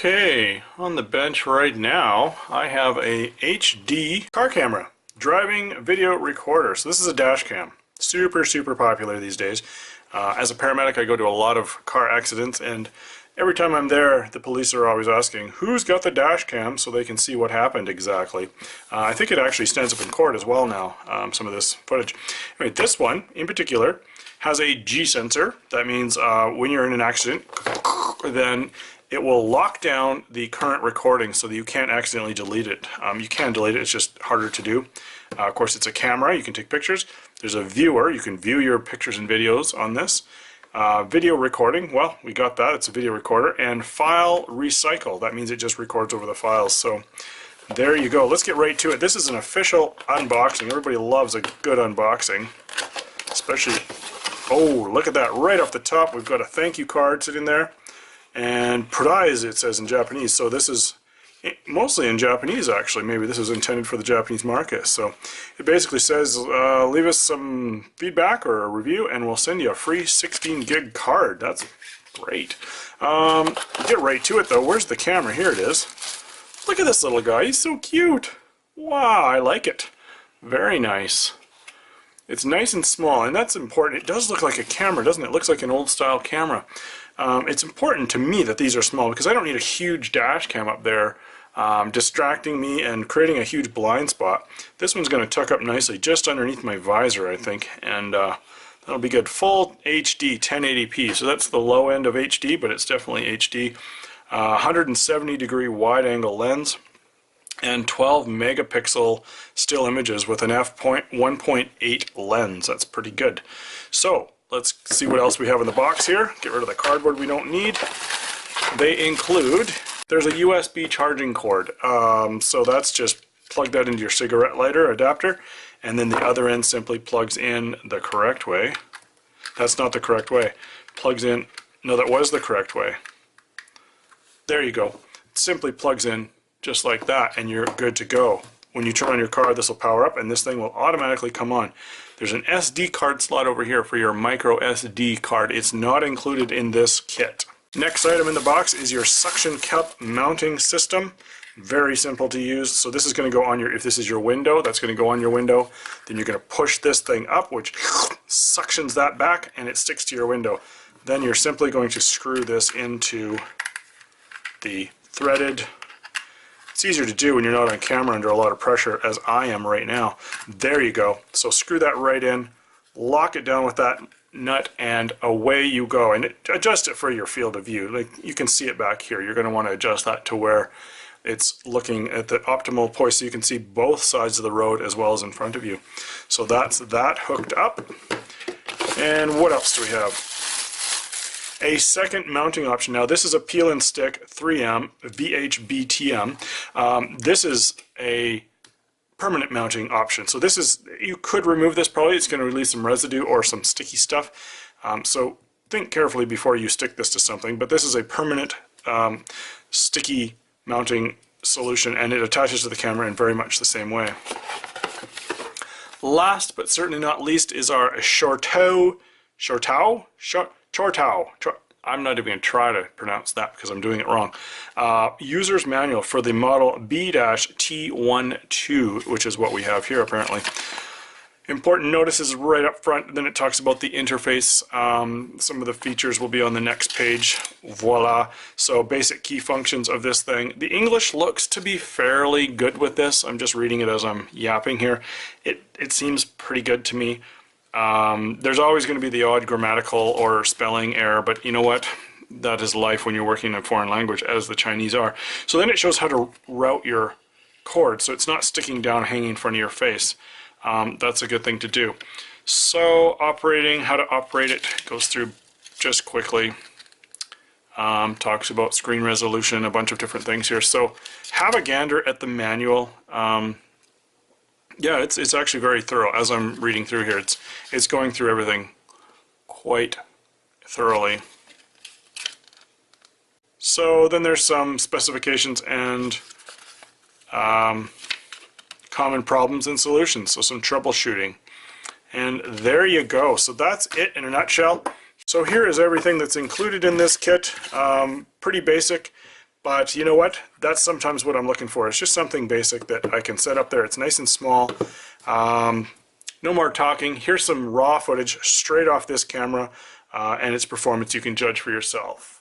Okay, on the bench right now I have a HD car camera, driving video recorder. So this is a dash cam. Super popular these days. As a paramedic I go to a lot of car accidents, and every time I'm there the police are always asking who's got the dash cam so they can see what happened exactly. I think it actually stands up in court as well now, some of this footage. Anyway, this one in particular has a G sensor. That means when you're in an accident, then it will lock down the current recording so that you can't accidentally delete it. You can delete it, it's just harder to do. Of course, it's a camera, you can take pictures. There's a viewer, you can view your pictures and videos on this. Video recording, well, we got that, it's a video recorder. And file recycle, that means it just records over the files. So there you go, let's get right to it. This is an official unboxing. Everybody loves a good unboxing, especially, oh, look at that, right off the top we've got a thank you card sitting there. And prize, it says in Japanese, so this is mostly in Japanese actually. Maybe this is intended for the Japanese market. So it basically says leave us some feedback or a review and we'll send you a free 16 gig card. That's great. Get right to it though. Where's the camera? Here it is. Look at this little guy, he's so cute. Wow, I like it. Very nice. It's nice and small, and that's important. It does look like a camera, doesn't it? It looks like an old style camera. It's important to me that these are small because I don't need a huge dash cam up there distracting me and creating a huge blind spot. This one's going to tuck up nicely just underneath my visor, I think, and that'll be good. Full HD 1080p, so that's the low end of HD, but it's definitely HD. 170 degree wide angle lens and 12 megapixel still images with an f1.8 lens. That's pretty good. So let's see what else we have in the box here. Get rid of the cardboard we don't need. They include, there's a USB charging cord. So that's just plug that into your cigarette lighter adapter, and then the other end simply plugs in the correct way. That's not the correct way. Plugs in, no, that was the correct way. There you go. It simply plugs in just like that and you're good to go. When you turn on your car, this will power up and this thing will automatically come on. There's an SD card slot over here for your micro SD card. It's not included in this kit. Next item in the box is your suction cup mounting system. Very simple to use. So this is going to go on your, if this is your window, that's going to go on your window. Then you're going to push this thing up, which suctions that back and it sticks to your window. Then you're simply going to screw this into the threaded. It's easier to do when you're not on camera under a lot of pressure, as I am right now. There you go. So screw that right in, lock it down with that nut, and away you go. And adjust it for your field of view. Like, you can see it back here. You're going to want to adjust that to where it's looking at the optimal point so you can see both sides of the road as well as in front of you. So that's that hooked up. And what else do we have? A second mounting option. Now this is a peel and stick 3M VHBTM. This is a permanent mounting option. So this is, you could remove this probably. It's going to release some residue or some sticky stuff. So think carefully before you stick this to something. But this is a permanent sticky mounting solution, and it attaches to the camera in very much the same way. Last but certainly not least is our Chortau. I'm not even going to try to pronounce that because I'm doing it wrong. User's manual for the model B-T12, which is what we have here apparently. Important notices right up front, then it talks about the interface. Some of the features will be on the next page. Voila. So basic key functions of this thing. The English looks to be fairly good with this. I'm just reading it as I'm yapping here. It seems pretty good to me. There's always going to be the odd grammatical or spelling error, but you know what? That is life when you're working in a foreign language, as the Chinese are. So then it shows how to route your cord so it's not sticking down hanging in front of your face. That's a good thing to do. So operating, how to operate it, goes through just quickly. Talks about screen resolution, a bunch of different things here. So have a gander at the manual. Yeah, it's actually very thorough. As I'm reading through here, it's going through everything quite thoroughly. So then there's some specifications and common problems and solutions, so some troubleshooting. And there you go. So that's it in a nutshell. So here is everything that's included in this kit. Pretty basic. But you know what? That's sometimes what I'm looking for. It's just something basic that I can set up there. It's nice and small. No more talking. Here's some raw footage straight off this camera and its performance. You can judge for yourself.